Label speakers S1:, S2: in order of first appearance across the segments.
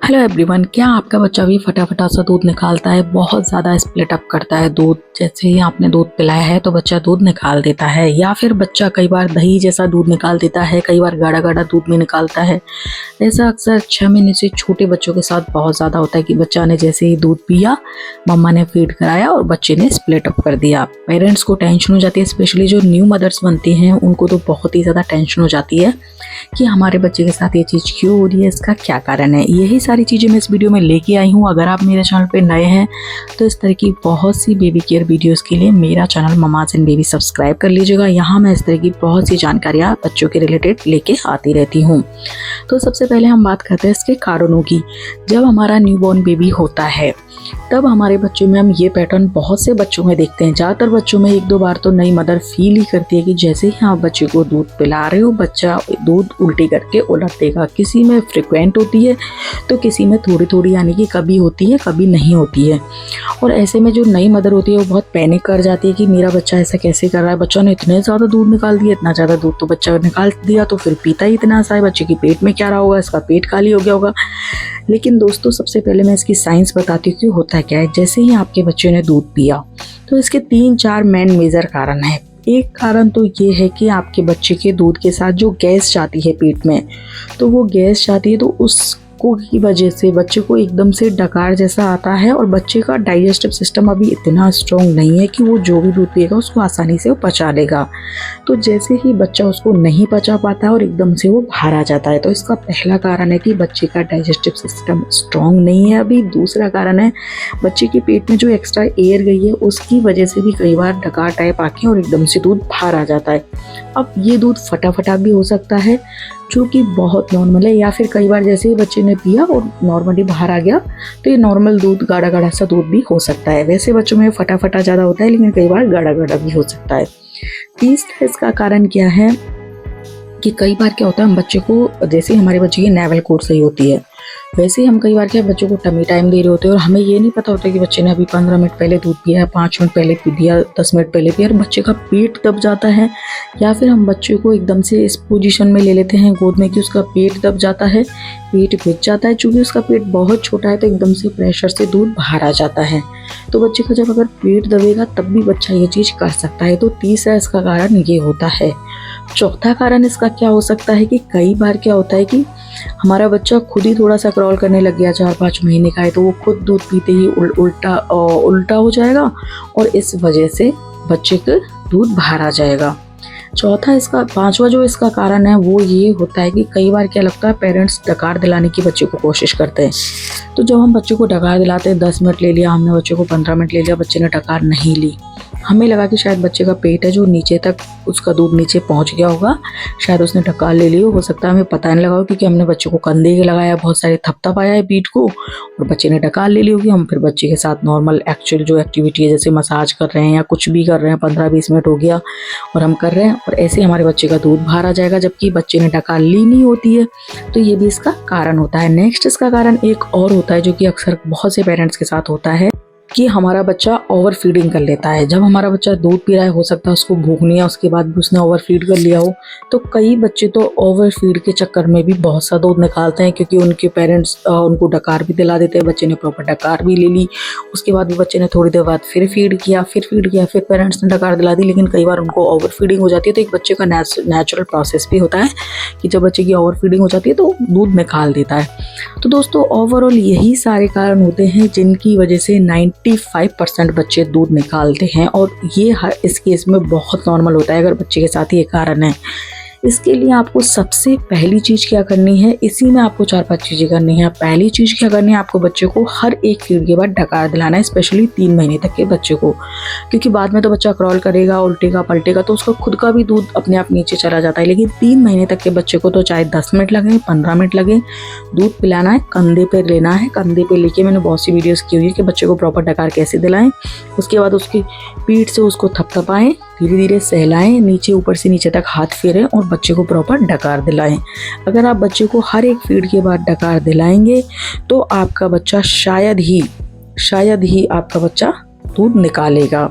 S1: Hello everyone, क्या आपका बच्चा भी फटाफटा सा दूध निकालता है? बहुत ज़्यादा स्प्लिट अप करता है दूध। जैसे ही आपने दूध पिलाया है तो बच्चा दूध निकाल देता है, या फिर बच्चा कई बार दही जैसा दूध निकाल देता है, कई बार गाढ़ा गाढ़ा दूध भी निकालता है। ऐसा अक्सर 6 महीने से छोटे बच्चों के साथ बहुत ज़्यादा होता है कि बच्चा ने जैसे ही दूध पिया, मम्मा ने फीड कराया और बच्चे ने स्प्लिट अप कर दिया। पेरेंट्स को टेंशन हो जाती है, स्पेशली जो न्यू मदर्स बनती हैं उनको तो बहुत ही ज़्यादा टेंशन हो जाती है कि हमारे बच्चे के साथ ये चीज़ क्यों हो रही है, इसका क्या कारण है। यही सारी चीज़ें मैं इस वीडियो में लेके आई हूँ। अगर आप मेरे चैनल पे नए हैं तो इस तरह की बहुत सी बेबी केयर वीडियोस के लिए मेरा channel mama's and baby subscribe कर लीजिएगा। यहाँ मैं इस तरह की बहुत सी जानकारियाँ बच्चों के रिलेटेड लेके आती रहती हूँ। तो सबसे पहले हम बात करते हैं इसके कारणों की। जब हमारा न्यूबॉर्न बेबी होता है तब हमारे बच्चों में हम ये पैटर्न बहुत से बच्चों में देखते हैं। ज़्यादातर बच्चों में एक दो बार तो नई मदर फील ही करती है कि जैसे ही आप बच्चे को दूध पिला रहे हो, बच्चा दूध उल्टी करके उलट देगा। किसी में फ्रिक्वेंट होती है तो किसी में थोड़ी थोड़ी, यानी कि कभी होती है कभी नहीं होती है। और ऐसे में जो नई मदर होती है वो बहुत पैनिक कर जाती है कि मेरा बच्चा ऐसा कैसे कर रहा है, बच्चा ने इतने ज़्यादा दूध निकाल दिया। इतना ज़्यादा दूध तो बच्चा निकाल दिया तो फिर पीता ही इतना सा है, बच्चे के पेट में क्या रहा होगा, इसका पेट खाली हो गया होगा। लेकिन दोस्तों, सबसे पहले मैं इसकी साइंस बताती हूँ कि होता क्या है। जैसे ही आपके बच्चे ने दूध पिया तो इसके 3-4 मेन मेजर कारण हैं। एक कारण तो ये है कि आपके बच्चे के दूध के साथ जो गैस जाती है पेट में, तो वो गैस जाती है तो उसको की वजह से बच्चे को एकदम से डकार जैसा आता है। और बच्चे का डाइजेस्टिव सिस्टम अभी इतना स्ट्रॉन्ग नहीं है कि वो जो भी दूध पिएगा उसको आसानी से वो पचा लेगा। तो जैसे ही बच्चा उसको नहीं पचा पाता है और एकदम से वो बाहर आ जाता है, तो इसका पहला कारण है कि बच्चे का डाइजेस्टिव सिस्टम स्ट्रॉन्ग नहीं है अभी। दूसरा कारण है बच्चे के पेट में जो एक्स्ट्रा एयर गई है उसकी वजह से भी कई बार डकार टाइप आके और एकदम से दूध बाहर आ जाता है। अब ये दूध फटाफटा भी हो सकता है जो कि बहुत नॉर्मल है, या फिर कई बार जैसे ही बच्चे ने पिया और नॉर्मली बाहर आ गया तो ये नॉर्मल दूध, गाढ़ा गाढ़ा सा दूध भी हो सकता है। वैसे बच्चों में फटाफटा ज़्यादा होता है लेकिन कई बार गाढ़ा गाढ़ा भी हो सकता है। तीसरा इसका कारण क्या है कि कई बार क्या होता है, हम बच्चे को, जैसे हमारे बच्चे की नेवल कोड सही होती है वैसे ही हम कई बार क्या बच्चों को टमी टाइम दे रहे होते हैं और हमें ये नहीं पता होता कि बच्चे ने अभी 15 मिनट पहले दूध पिया है, 5 मिनट पहले पी दिया, 10 मिनट पहले पिया, और बच्चे का पेट दब जाता है। या फिर हम बच्चे को एकदम से इस पोजीशन में ले लेते हैं गोद में कि उसका पेट दब जाता है, पेट भिज जाता है। चूँकि उसका पेट बहुत छोटा है तो एकदम से प्रेशर से दूध बाहर आ जाता है। तो बच्चे का जब अगर पेट दबेगा तब भी बच्चा ये चीज़ कर सकता है। तो तीसरा इसका कारण ये होता है। चौथा कारण इसका क्या हो सकता है कि कई बार क्या होता है कि हमारा बच्चा खुद ही थोड़ा सा क्रॉल करने लग गया, 4-5 महीने का है, तो वो खुद दूध पीते ही उल्टा हो जाएगा और इस वजह से बच्चे का दूध बाहर आ जाएगा। पांचवा जो इसका कारण है वो ये होता है कि कई बार क्या लगता है, पेरेंट्स डकार दिलाने की बच्चे को कोशिश करते हैं। तो जब हम बच्चे को डकार दिलाते हैं, 10 मिनट ले लिया हमने, बच्चे को 15 मिनट ले लिया, बच्चे ने डकार नहीं ली, हमें लगा कि शायद बच्चे का पेट है जो नीचे तक, उसका दूध नीचे पहुंच गया होगा, शायद उसने डकार ले ली हो सकता है हमें पता नहीं लगा हो, क्योंकि हमने बच्चे को कंधे के लगाया, बहुत सारे थपथपाया है पीठ को और बच्चे ने डकार ले ली होगी। हम फिर बच्चे के साथ नॉर्मल एक्चुअल जो एक्टिविटी है, जैसे मसाज कर रहे हैं या कुछ भी कर रहे हैं, 15-20 मिनट हो गया और हम कर रहे हैं और ऐसे हमारे बच्चे का दूध बाहर आ जाएगा जबकि बच्चे ने डकार ली नहीं होती है। तो ये भी इसका कारण होता है। नेक्स्ट इसका कारण एक और होता है जो कि अक्सर बहुत से पेरेंट्स के साथ होता है कि हमारा बच्चा ओवर फीडिंग कर लेता है। जब हमारा बच्चा दूध पी रहा है, हो सकता है उसको भूख नहीं है, उसके बाद भी उसने ओवर फीड कर लिया हो। तो कई बच्चे तो ओवर फीड के चक्कर में भी बहुत सा दूध निकालते हैं, क्योंकि उनके पेरेंट्स उनको डकार भी दिला देते हैं, बच्चे ने प्रॉपर डकार भी ले ली, उसके बाद भी बच्चे ने थोड़ी देर बाद फिर फीड किया, फिर पेरेंट्स ने डकार दिला दी, लेकिन कई बार उनको ओवर फीडिंग हो जाती है। तो एक बच्चे का नेचुरल प्रोसेस भी होता है कि जब बच्चे की ओवर फीडिंग हो जाती है तो दूध निकाल देता है। तो दोस्तों, ओवरऑल यही सारे कारण होते हैं जिनकी वजह से 95% बच्चे दूध निकालते हैं, और ये इस केस में बहुत नॉर्मल होता है अगर बच्चे के साथ ये कारण है। इसके लिए आपको सबसे पहली चीज़ क्या करनी है, इसी में आपको 4-5 चीज़ें करनी है। पहली चीज़ क्या करनी है, आपको बच्चे को हर एक फीड के बाद डकार दिलाना है, स्पेशली 3 महीने तक के बच्चे को, क्योंकि बाद में तो बच्चा क्रॉल करेगा, उल्टेगा पलटेगा तो उसका खुद का भी दूध अपने आप नीचे चला जाता है। लेकिन 3 महीने तक के बच्चे को तो चाहे 10 मिनट लगे, 15 मिनट लगे, दूध पिलाना है, कंधे पे लेना है। कंधे पे लेके मैंने बहुत सी वीडियोस की हुई है कि बच्चे को प्रॉपर डकार कैसे दिलाएं। उसके बाद उसकी पीठ से उसको थपथपाएं, धीरे धीरे सहलाएं, नीचे ऊपर से नीचे तक हाथ फेरें और बच्चे को प्रॉपर डकार दिलाएं। अगर आप बच्चे को हर एक फीड के बाद डकार दिलाएंगे तो आपका बच्चा शायद ही आपका बच्चा दूध निकालेगा।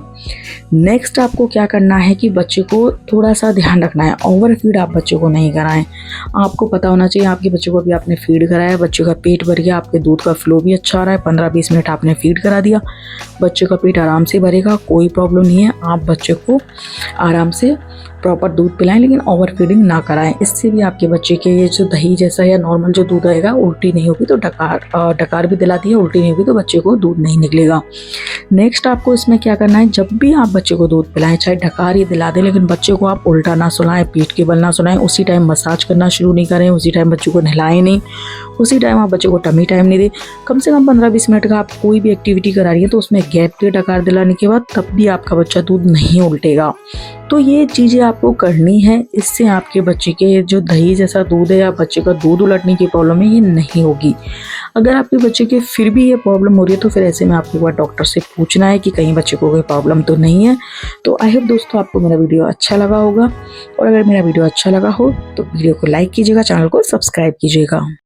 S1: नेक्स्ट आपको क्या करना है कि बच्चे को थोड़ा सा ध्यान रखना है, ओवर फीड आप बच्चे को नहीं कराएं। आपको पता होना चाहिए आपके बच्चे को अभी आपने फीड कराया, बच्चे का पेट भर गया, आपके दूध का फ्लो भी अच्छा आ रहा है, 15-20 मिनट आपने फीड करा दिया, बच्चे का पेट आराम से भरेगा, कोई प्रॉब्लम नहीं है। आप बच्चे को आराम से प्रॉपर दूध पिलाएं, लेकिन ओवर फीडिंग ना कराएं। इससे भी आपके बच्चे के ये जो दही जैसा या नॉर्मल जो दूध आएगा, उल्टी नहीं होगी तो डकार भी दिलाती है, उल्टी नहीं होगी तो बच्चे को दूध नहीं निकलेगा। नेक्स्ट आपको इसमें क्या करना है, जब भी आप बच्चे को दूध पिलाएं, चाहे ढकार ही दिला दें, लेकिन बच्चे को आप उल्टा ना सुलाएं, पीठ के बल ना सुलाएं, उसी टाइम मसाज करना शुरू नहीं करें, उसी टाइम बच्चे को नहलाएं नहीं, उसी टाइम आप बच्चे को टमी टाइम नहीं दें। कम से कम 15-20 मिनट का आप कोई भी एक्टिविटी करा रही है तो उसमें गैप के डकार दिलाने के बाद तब भी आपका बच्चा दूध नहीं उल्टेगा। तो ये चीज़ें आपको करनी है, इससे आपके बच्चे के जो दही जैसा दूध है या बच्चे का दूध उलटने की प्रॉब्लम है ये नहीं होगी। अगर आपके बच्चे के फिर भी ये प्रॉब्लम हो रही है तो फिर ऐसे में आपको एक बार डॉक्टर से पूछना है कि कहीं बच्चे को कोई प्रॉब्लम तो नहीं है। तो आई होप दोस्तों आपको मेरा वीडियो अच्छा लगा होगा, और अगर मेरा वीडियो अच्छा लगा हो तो वीडियो को लाइक कीजिएगा, चैनल को सब्सक्राइब कीजिएगा।